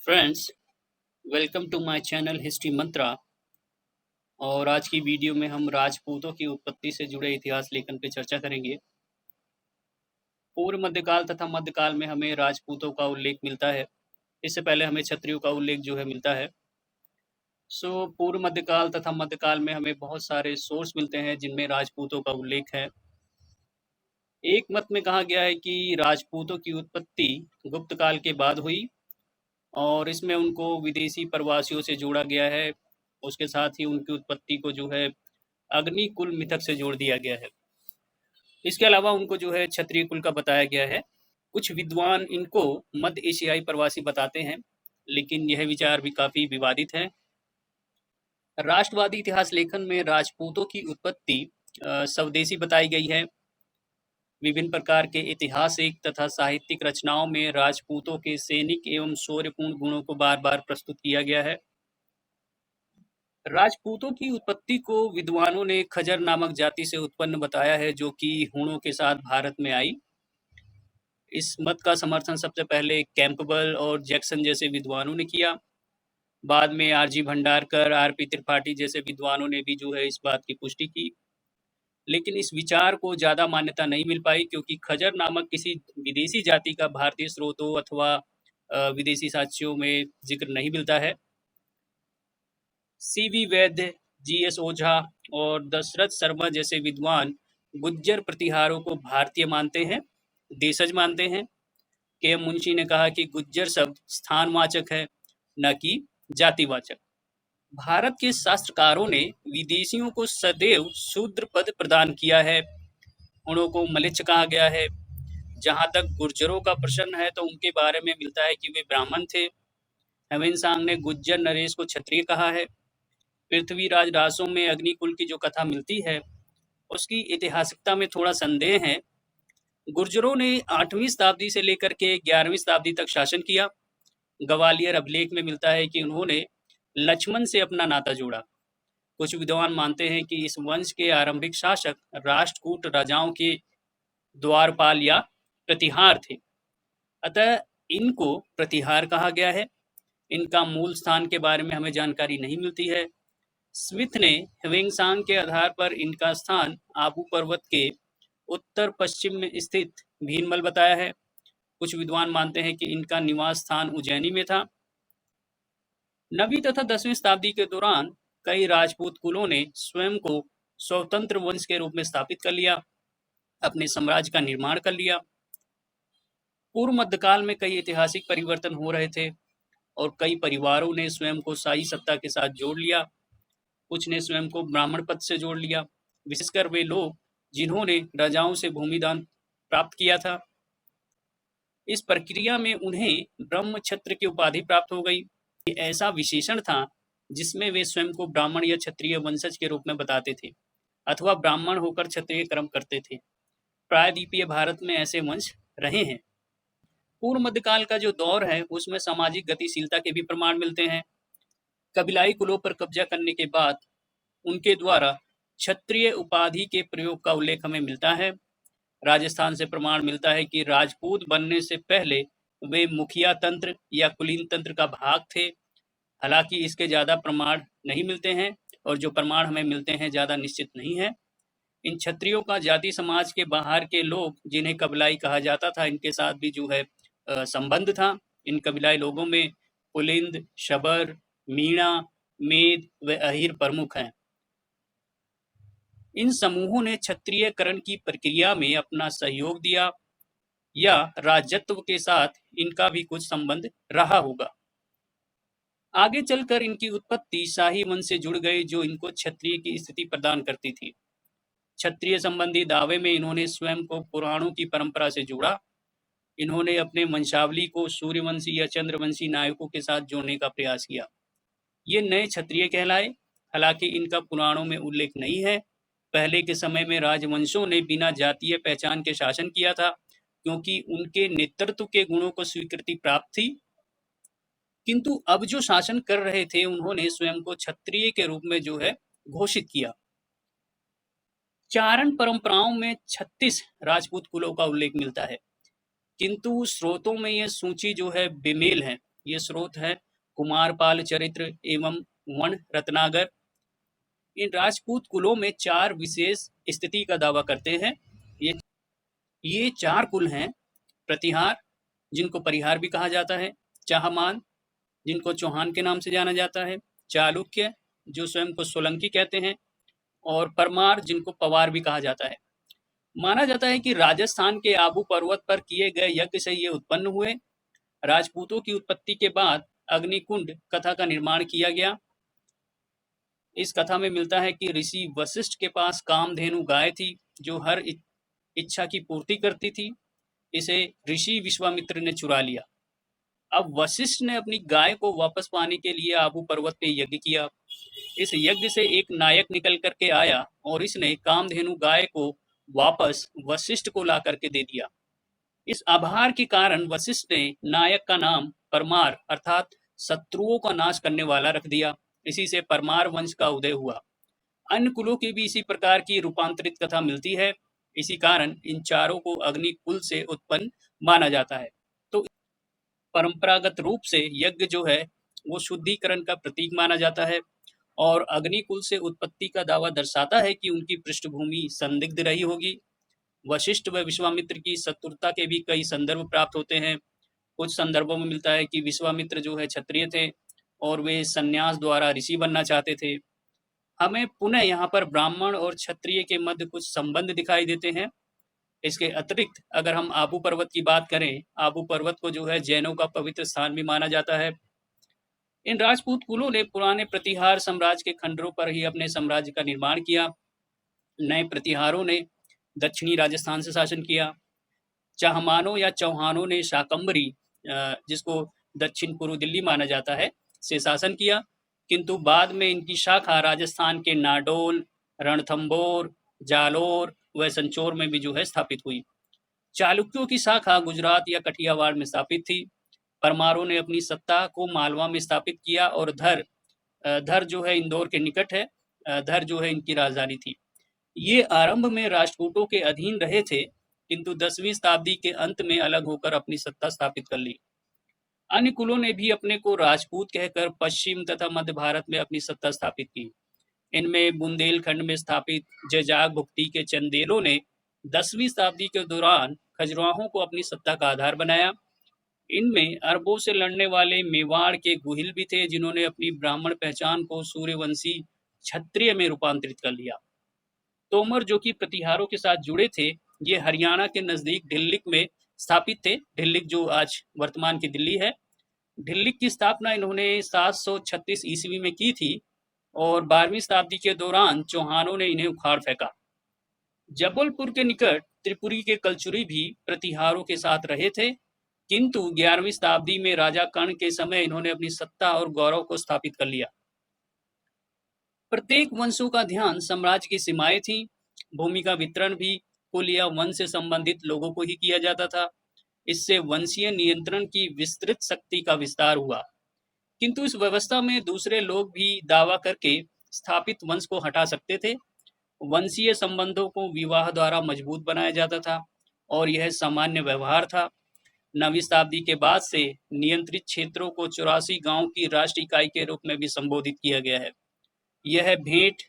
Friends, welcome to my channel history Mantra. और आज की वीडियो में हम राजपूतों की उत्पत्ति से जुड़े इतिहास लेखन पे चर्चा करेंगे। पूर्व मध्यकाल तथा मध्यकाल में हमें राजपूतों का उल्लेख मिलता है। इससे पहले हमें क्षत्रियों का उल्लेख जो है मिलता है। पूर्व मध्यकाल तथा मध्यकाल में हमें बहुत सारे सोर्स मिलते हैं जिनमें राजपूतों का उल्लेख है। एक मत में कहा गया है कि राजपूतों की उत्पत्ति गुप्त काल के बाद हुई और इसमें उनको विदेशी प्रवासियों से जोड़ा गया है। उसके साथ ही उनकी उत्पत्ति को जो है अग्निकुल मिथक से जोड़ दिया गया है। इसके अलावा उनको जो है क्षत्रिय कुल का बताया गया है। कुछ विद्वान इनको मध्य एशियाई प्रवासी बताते हैं, लेकिन यह विचार भी काफी विवादित है। राष्ट्रवादी इतिहास लेखन में राजपूतों की उत्पत्ति स्वदेशी बताई गई है। विभिन्न प्रकार के ऐतिहासिक तथा साहित्यिक रचनाओं में राजपूतों के सैनिक एवं शौर्यपूर्ण गुणों को बार बार प्रस्तुत किया गया है। राजपूतों की उत्पत्ति को विद्वानों ने खजर नामक जाति से उत्पन्न बताया है, जो कि हूणों के साथ भारत में आई। इस मत का समर्थन सबसे पहले कैंपबेल और जैक्सन जैसे विद्वानों ने किया। बाद में आरजी भंडारकर, आरपी त्रिपाठी जैसे विद्वानों ने भी जो है इस बात की पुष्टि की, लेकिन इस विचार को ज्यादा मान्यता नहीं मिल पाई, क्योंकि खजर नामक किसी विदेशी जाति का भारतीय स्रोतों अथवा विदेशी साक्ष्यों में जिक्र नहीं मिलता है। सीवी वैद्य, जीएस ओझा और दशरथ शर्मा जैसे विद्वान गुज्जर प्रतिहारों को भारतीय मानते हैं, देशज मानते हैं। के.एम. मुंशी ने कहा कि गुज्जर शब्द स्थानवाचक है, न कि जातिवाचक। भारत के शास्त्रकारों ने विदेशियों को सदैव शूद्र पद प्रदान किया है। उन्हों को मलिच्छ कहा गया है। जहां तक गुर्जरों का प्रश्न है तो उनके बारे में मिलता है कि वे ब्राह्मण थे। हेवेनसांग ने गुज्जर नरेश को क्षत्रिय कहा है। पृथ्वीराज रासों में अग्निकुल की जो कथा मिलती है उसकी ऐतिहासिकता में थोड़ा संदेह है। गुर्जरों ने 8वीं शताब्दी से लेकर के 11वीं शताब्दी तक शासन किया। ग्वालियर अभिलेख में मिलता है कि उन्होंने लक्ष्मण से अपना नाता जोड़ा। कुछ विद्वान मानते हैं कि इस वंश के आरंभिक शासक राष्ट्रकूट राजाओं के द्वारपाल या प्रतिहार थे, अतः इनको प्रतिहार कहा गया है। इनका मूल स्थान के बारे में हमें जानकारी नहीं मिलती है। स्मिथ ने ह्वेंसांग के आधार पर इनका स्थान आबू पर्वत के उत्तर पश्चिम में स्थित भीनमल बताया है। कुछ विद्वान मानते हैं कि इनका निवास स्थान उज्जैनी में था। 9वीं तथा 10वीं शताब्दी के दौरान कई राजपूत कुलों ने स्वयं को स्वतंत्र वंश के रूप में स्थापित कर लिया, अपने साम्राज्य का निर्माण कर लिया। पूर्व मध्यकाल में कई ऐतिहासिक परिवर्तन हो रहे थे और कई परिवारों ने स्वयं को शाही सत्ता के साथ जोड़ लिया। कुछ ने स्वयं को ब्राह्मण पद से जोड़ लिया, विशेषकर वे लोग जिन्होंने राजाओं से भूमिदान प्राप्त किया था। इस प्रक्रिया में उन्हें ब्रह्म क्षत्र की उपाधि प्राप्त हो गई। ये ऐसा विशेषण था जिसमें वे स्वयं को ब्राह्मण या क्षत्रिय वंशज के रूप में बताते थे अथवा ब्राह्मण होकर क्षत्रिय कर्म करते थे। प्रायद्वीपीय भारत में ऐसे वंश रहे हैं। पूर्व मध्यकाल का जो दौर है उसमें सामाजिक गतिशीलता के भी प्रमाण मिलते हैं। कबीलाई कुलों पर कब्जा करने के बाद उनके द्वारा क्षत्रिय उपाधि के प्रयोग का उल्लेख हमें मिलता है। राजस्थान से प्रमाण मिलता है कि राजपूत बनने से पहले वे मुखिया तंत्र या कुलीन तंत्र का भाग थे। हालांकि इसके ज्यादा प्रमाण नहीं मिलते हैं और जो प्रमाण हमें मिलते हैं ज्यादा निश्चित नहीं है। इन क्षत्रियों का जाति समाज के बाहर के लोग जिन्हें कबीलाई कहा जाता था, इनके साथ भी जो है संबंध था। इन कबीलाई लोगों में पुलिंद, शबर, मीणा, मेद व अहिर प्रमुख हैं। इन समूहों ने क्षत्रियकरण की प्रक्रिया में अपना सहयोग दिया या राजत्व के साथ इनका भी कुछ संबंध रहा होगा। आगे चलकर इनकी उत्पत्ति शाही वंश से जुड़ गई, जो इनको क्षत्रिय की स्थिति प्रदान करती थी। क्षत्रिय संबंधी दावे में इन्होंने स्वयं को पुराणों की परंपरा से जोड़ा। इन्होंने अपने वंशावली को सूर्यवंशी या चंद्रवंशी नायकों के साथ जोड़ने का प्रयास किया। ये नए क्षत्रिय कहलाए। हालांकि इनका पुराणों में उल्लेख नहीं है। पहले के समय में राजवंशों ने बिना जातीय पहचान के शासन किया था, क्योंकि उनके नेतृत्व के गुणों को स्वीकृति प्राप्त थी। किंतु अब जो शासन कर रहे थे उन्होंने स्वयं को क्षत्रिय के रूप में जो है घोषित किया। चारण परंपराओं में 36 राजपूत कुलों का उल्लेख मिलता है, किंतु स्रोतों में यह सूची जो है बेमेल है। ये स्रोत है कुमारपाल चरित्र एवं वण रत्नागर। इन राजपूत कुलों में 4 विशेष स्थिति का दावा करते हैं। ये ये 4 कुल हैं: प्रतिहार, जिनको परिहार भी कहा जाता है; चाहमान, जिनको चौहान के नाम से जाना जाता है; चालुक्य, जो स्वयं को सोलंकी कहते हैं; और परमार, जिनको पवार भी कहा जाता है। माना जाता है कि राजस्थान के आबू पर्वत पर किए गए यज्ञ से ये उत्पन्न हुए। राजपूतों की उत्पत्ति के बाद अग्निकुंड कथा का निर्माण किया गया। इस कथा में मिलता है कि ऋषि वशिष्ठ के पास कामधेनु गाय थी, जो हर इच्छा की पूर्ति करती थी। इसे ऋषि विश्वामित्र ने चुरा लिया। अब वशिष्ठ ने अपनी गाय को वापस पाने के लिए आबू पर्वत पे यज्ञ किया। इस यज्ञ से एक नायक निकल करके आया और इसने कामधेनु गाय को वापस वशिष्ठ को ला करके दे दिया। इस आभार के कारण वशिष्ठ ने नायक का नाम परमार अर्थात शत्रुओं का नाश करने वाला रख दिया। इसी से परमार वंश का उदय हुआ। अन्य कुलों की भी इसी प्रकार की रूपांतरित कथा मिलती है। इसी कारण इन चारों को अग्नि कुल से उत्पन्न माना जाता है। तो परंपरागत रूप से यज्ञ जो है वो शुद्धिकरण का प्रतीक माना जाता है और अग्निकुल से उत्पत्ति का दावा दर्शाता है कि उनकी पृष्ठभूमि संदिग्ध रही होगी। वशिष्ठ व विश्वामित्र की शत्रुता के भी कई संदर्भ प्राप्त होते हैं। कुछ संदर्भों में मिलता है कि विश्वामित्र जो है क्षत्रिय थे और वे संन्यास द्वारा ऋषि बनना चाहते थे। हमें पुनः यहाँ पर ब्राह्मण और क्षत्रिय के मध्य कुछ संबंध दिखाई देते हैं। इसके अतिरिक्त अगर हम आबू पर्वत की बात करें, आबू पर्वत को जो है जैनों का पवित्र स्थान भी माना जाता है। इन राजपूत कुलों ने पुराने प्रतिहार साम्राज्य के खंडरों पर ही अपने साम्राज्य का निर्माण किया। नए प्रतिहारों ने दक्षिणी राजस्थान से शासन किया। चाहमानों या चौहानों ने शाकंभरी, जिसको दक्षिण पूर्व दिल्ली माना जाता है, से शासन किया, किंतु बाद में इनकी शाखा राजस्थान के नाडोल, रणथंभौर, जालोर व संचौर में भी जो है स्थापित हुई। चालुक्यों की शाखा गुजरात या कठियावाड़ में स्थापित थी। परमारों ने अपनी सत्ता को मालवा में स्थापित किया और धर जो है इंदौर के निकट है, धर जो है इनकी राजधानी थी। ये आरंभ में राष्ट्रकूटों के अधीन रहे थे, किंतु 10वीं शताब्दी के अंत में अलग होकर अपनी सत्ता स्थापित कर ली। अन्य कुलों ने भी अपने को राजपूत कहकर पश्चिम तथा मध्य भारत में अपनी सत्ता स्थापित की। इनमें बुंदेलखंड में स्थापित जजाग भुक्ति के चंदेलों ने 10वीं शताब्दी के दौरान खजुराहों को अपनी सत्ता का आधार बनाया। इनमें अरबों से लड़ने वाले मेवाड़ के गुहिल भी थे, जिन्होंने अपनी ब्राह्मण पहचान को सूर्यवंशी क्षत्रिय में रूपांतरित कर लिया। तोमर, जो कि प्रतिहारों के साथ जुड़े थे, ये हरियाणा के नजदीक ढिल्लिक में स्थापित थे। ढिल्लिक जो आज वर्तमान की दिल्ली है। ढिल्लिक की स्थापना इन्होंने 736 ईस्वी में की थी और 12वीं शताब्दी के दौरान चौहानों ने इन्हें उखाड़ फेंका। जबलपुर के निकट त्रिपुरी के कलचुरी भी प्रतिहारों के साथ रहे थे, किंतु 11वीं शताब्दी में राजा कर्ण के समय इन्होंने अपनी सत्ता और गौरव को स्थापित कर लिया। प्रत्येक वंशों का ध्यान साम्राज्य की सीमाएं थी। भूमि का वितरण भी कुल या वंश से संबंधित लोगों को ही किया जाता था। इससे वंशीय नियंत्रण की विस्तृत शक्ति का विस्तार हुआ, किंतु इस व्यवस्था में दूसरे लोग भी दावा करके स्थापित वंश को हटा सकते थे। वंशीय संबंधों को विवाह द्वारा मजबूत बनाया जाता था और यह सामान्य व्यवहार था। 9वीं शताब्दी के बाद से नियंत्रित क्षेत्रों को 84 गांव की राष्ट्र इकाई के रूप में भी संबोधित किया गया है। यह भेंट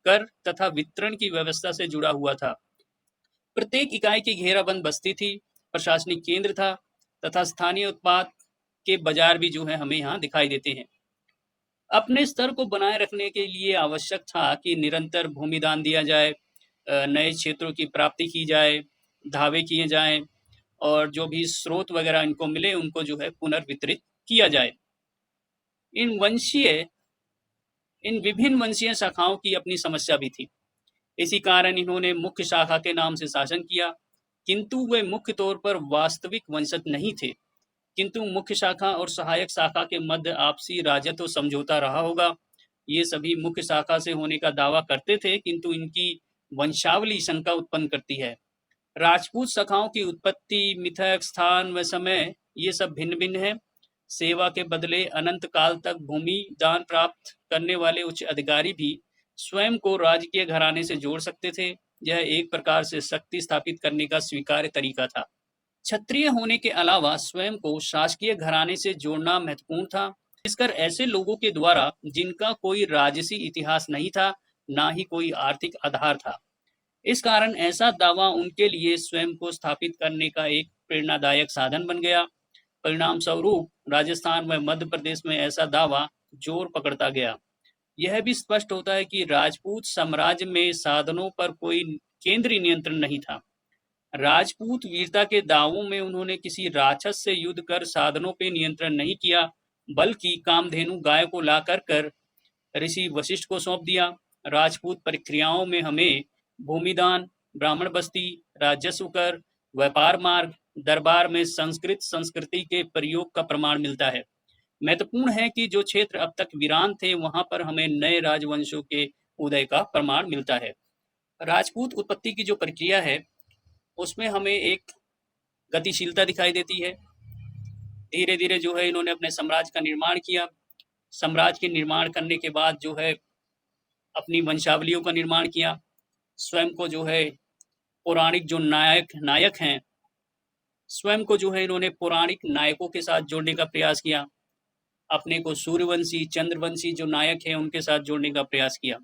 कर तथा वितरण की व्यवस्था से जुड़ा हुआ था। प्रत्येक इकाई की घेराबंद बस्ती थी, प्रशासनिक केंद्र था तथा स्थानीय उत्पाद के बाजार भी जो है हमें यहाँ दिखाई देते हैं। अपने स्तर को बनाए रखने के लिए आवश्यक था कि निरंतर भूमिदान दिया जाए, नए क्षेत्रों की प्राप्ति की जाए, धावे किए जाएं और जो भी स्रोत वगैरह इनको मिले उनको जो है पुनर्वितरित किया जाए। इन विभिन्न वंशीय शाखाओं की अपनी समस्या भी थी। इसी कारण इन्होंने मुख्य शाखा के नाम से शासन किया, किंतु वे मुख्य तौर पर वास्तविक वंशज नहीं थे। किंतु मुख्य शाखा और सहायक शाखा के मध्य आपसी राजत्व समझौता रहा होगा। ये सभी मुख्य शाखा से होने का दावा करते थे, किंतु इनकी वंशावली शंका उत्पन्न करती है। राजपूत शाखाओं की उत्पत्ति, मिथक, स्थान व समय ये सब भिन्न भिन्न है। सेवा के बदले अनंत काल तक भूमि दान प्राप्त करने वाले उच्च अधिकारी भी स्वयं को राजकीय घराने से जोड़ सकते थे। यह एक प्रकार से शक्ति स्थापित करने का स्वीकार्य तरीका था। क्षत्रिय होने के अलावा स्वयं को शासकीय घराने से जोड़ना महत्वपूर्ण था, खासकर ऐसे लोगों के द्वारा जिनका कोई राजसी इतिहास नहीं था, ना ही कोई आर्थिक आधार था। इस कारण ऐसा दावा उनके लिए स्वयं को स्थापित करने का एक प्रेरणादायक साधन बन गया। परिणाम स्वरूप राजस्थान व मध्य प्रदेश में ऐसा दावा जोर पकड़ता गया। यह भी स्पष्ट होता है कि राजपूत साम्राज्य में साधनों पर कोई केंद्रीय नियंत्रण नहीं था। राजपूत वीरता के दावों में उन्होंने किसी राक्षस से युद्ध कर साधनों पे नियंत्रण नहीं किया, बल्कि कामधेनु गाय को ला कर ऋषि वशिष्ठ को सौंप दिया। राजपूत प्रक्रियाओं में हमें भूमिदान, ब्राह्मण बस्ती, राजस्व कर, व्यापार मार्ग, दरबार में संस्कृत संस्कृति के प्रयोग का प्रमाण मिलता है। महत्वपूर्ण है कि जो क्षेत्र अब तक वीरान थे, वहां पर हमें नए राजवंशों के उदय का प्रमाण मिलता है। राजपूत उत्पत्ति की जो प्रक्रिया है, उसमें हमें एक गतिशीलता दिखाई देती है। धीरे धीरे जो है इन्होंने अपने साम्राज्य का निर्माण किया। साम्राज्य के निर्माण करने के बाद जो है अपनी वंशावलियों का निर्माण किया। स्वयं को जो है पौराणिक जो नायक हैं, स्वयं को जो है इन्होंने पौराणिक नायकों के साथ जोड़ने का प्रयास किया। अपने को सूर्यवंशी, चंद्रवंशी जो नायक हैं उनके साथ जोड़ने का प्रयास किया।